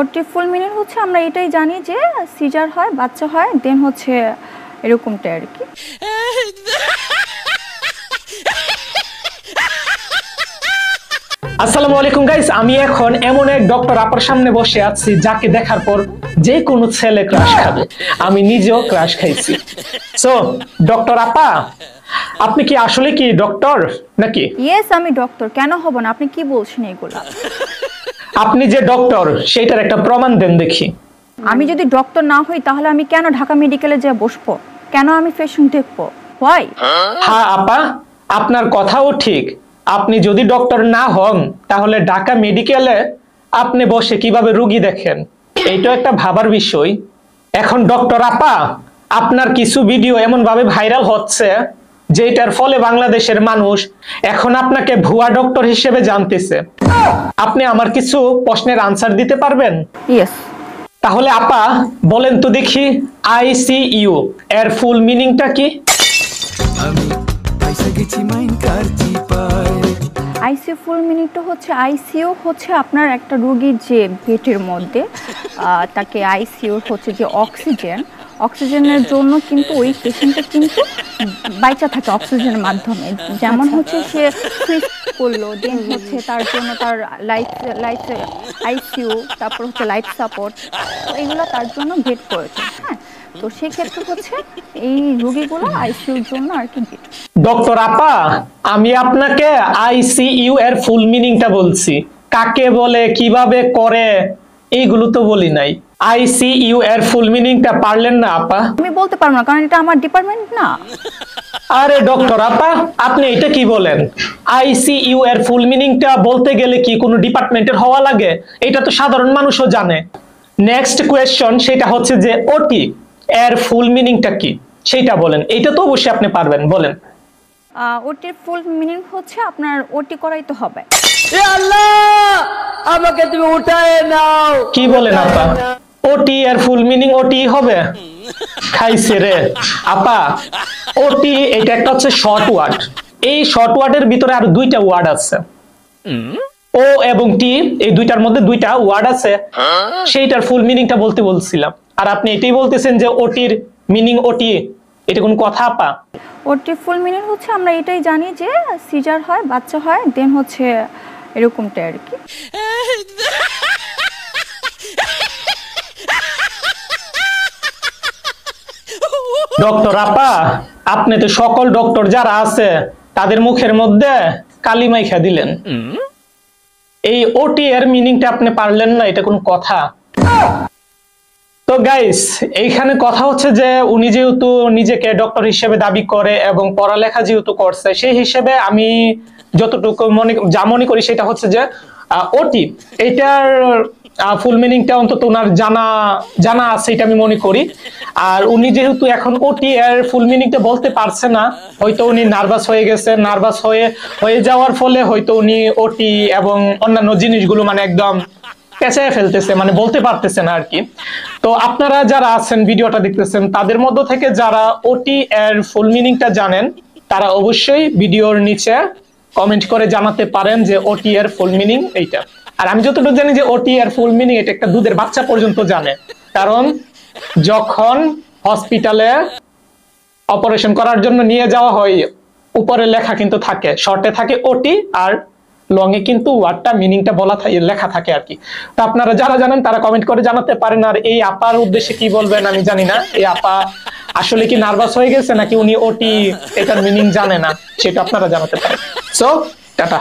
ওটির full meaning হচ্ছে আমরা এটাই জানি যে সিজার হয়, বাচ্চা হয়, দেন হচ্ছে এরকমটাই আর কি। আসসালামু আলাইকুম গাইস, আমি এখন এমন এক ডক্টর আপার সামনে বসে আছি যাকে দেখার পর যে কোনো ছেলে ক্রাশ খাবে। আমি নিজেও ক্রাশ খাইছি। সো ডক্টর আপা, আপনি কি আসলে কি ডক্টর নাকি? ইয়েস, আমি ডক্টর। কেন হব না? আপনি কি বলছেন এগুলা? আপনি যে ডক্টর সেটার একটা প্রমাণ দেন দেখি। আমি যদি ডক্টর না হই তাহলে আমি কেন ঢাকা মেডিকেলে যেয়ে বসবো? কেন আমি পেশেন্ট দেখবো? হোয়াই? হ্যাঁ আপা, আপনার কথাও ঠিক। আপনি যদি ডক্টর না হন তাহলে ঢাকা মেডিকেলে আপনি বসে কিভাবে রোগী দেখেন, এইটাও একটা ভাবার বিষয়। এখন ডক্টর আপা, আপনার কিছু ভিডিও এমন ভাবে ভাইরাল হচ্ছে যেটার ফলে বাংলাদেশের মানুষ এখন আপনাকে ভুয়া ডক্টর হিসেবে জানতেছে। আপনি আমার কিছু প্রশ্নের আনসার দিতে পারবেন? ইয়েস। তাহলে আপা বলেন তো দেখি, আইসিইউ এর ফুল মিনিংটা কি? আইসিইউ ফুল মিনিংটা হচ্ছে, আইসিইউ হচ্ছে আপনার একটা রোগীর যে পেটের মধ্যে তাকে আইসিইউ হচ্ছে যে অক্সিজেনের জন্য কিন্তু ওই পেশেন্টটা কিন্তু বাইচা থাকে অক্সিজেনের মাধ্যমে। যেমন হচ্ছে সে সুইচ করলো, দেন হচ্ছে তার জন্য তার লাইফ আইসিইউ, তারপর হচ্ছে লাইফ সাপোর্ট, এগুলো তার জন্য বেড প্রয়োজন। হ্যাঁ, তো সেক্ষেত্রে হচ্ছে এই রোগীগুলো আইসিইউর জন্য আর কি বেড। ডক্টর আপা, আমি আপনাকে আইসিইউ এর ফুল মিনিংটা বলছি, কাকে বলে কিভাবে করে এইগুলো তো বলি নাই। আইসিইউ এর ফুল মিনিংটা পারলেন না আপা? আমি বলতে পারবো না, কারণ এটা আমার ডিপার্টমেন্ট না। আরে ডক্টর আপা, আপনি এটা কি বলেন? আইসিইউ এর ফুল মিনিংটা বলতে গেলে কি কোনো ডিপার্টমেন্টের হওয়া লাগে? এটা তো সাধারণ মানুষও জানে। নেক্সট কোয়েশ্চন, সেটা হচ্ছে যে ওটি এর ফুল মিনিংটা কি সেটা বলেন। এটা তো অবশ্যই আপনি পারবেন, বলেন। ওটির ফুল মিনিং হচ্ছে আপনার ওটি করাইতে হবে। আল্লাহ, আমাকে তুমি উঠায় নাও। কি বলেন আপা? ওটি এর ফুল মিনিং ওটি হবে? খাইছে রে আপা। ওটি এটা একটা হচ্ছে শর্ট ওয়ার্ড। এই শর্ট ওয়ার্ডের ভিতরে আর দুইটা ওয়ার্ড আছে, ও এবং টি, এই দুইটার মধ্যে দুইটা ওয়ার্ড আছে। সেইটার ফুল মিনিংটা বলতে বলছিলাম, আর আপনি এটাই বলতেছেন যে ওটির মিনিং ওটি। এটা কোন কথা আপা? ওটির ফুল মিনিং হচ্ছে আমরা এটাই জানি যে সিজার হয়, বাচ্চা হয়, দেন হচ্ছে এরকমটাই আর কি। ডক্টর আপা, আপনি তো সকল ডক্টর যারা আছে তাদের মুখের মধ্যে কালি মাইখা দিলেন। এই ওটি এর মিনিংটা আপনি পারলেন না, এটা কোন কথা? তো গাইস, এইখানে কথা হচ্ছে যে উনি যেহেতু নিজেকে ডক্টর হিসেবে দাবি করে এবং পড়ালেখা যেহেতু করছে, সেই হিসেবে আমি যতটুকু মনে করি সেটা হচ্ছে যে ওটি এটার ফুল মিনিংটা অন্তত ওনার জানা আছে, এটা আমি মনে করি। আর উনি যেহেতু এখন ওটি এর ফুল মিনিংটা বলতে পারছে না, হয়তো উনি নার্ভাস হয়ে গেছে। নার্ভাস হয়ে যাওয়ার ফলে হয়তো উনি ওটি এবং অন্যান্য জিনিসগুলো মানে একদম পেঁচায় ফেলতেছে, মানে বলতে পারতেছে না আর কি। তো আপনারা যারা আছেন ভিডিওটা দেখতেছেন, তাদের মধ্য থেকে যারা ওটি এর ফুল মিনিংটা জানেন তারা অবশ্যই ভিডিওর নিচে কমেন্ট করে জানাতে পারেন যে ওটি এর ফুল মিনিং এইটা। আর আমি যতটুকু জানি যে ওটি এর ফুল মিনিং এটা একটা দুধের বাচ্চা পর্যন্ত জানে, কারণ যখন হসপিটালে অপারেশন করার জন্য নিয়ে যাওয়া হয় উপরে লেখা কিন্তু থাকে, শর্টে থাকে ওটি, আর লং এ কিন্তু ওয়ার্ডটা মিনিংটা বলা থাকে, লেখা থাকে আর কি। তো আপনারা যারা জানেন তারা কমেন্ট করে জানাতে পারেন। আর এই আপার উদ্দেশ্যে কি বলবেন আমি জানি না, এই আপা আসলে কি নার্ভাস হয়ে গেছে নাকি উনি ওটি এটার মিনিং জানে না, সেটা আপনারা জানাতে পারেন। So tata.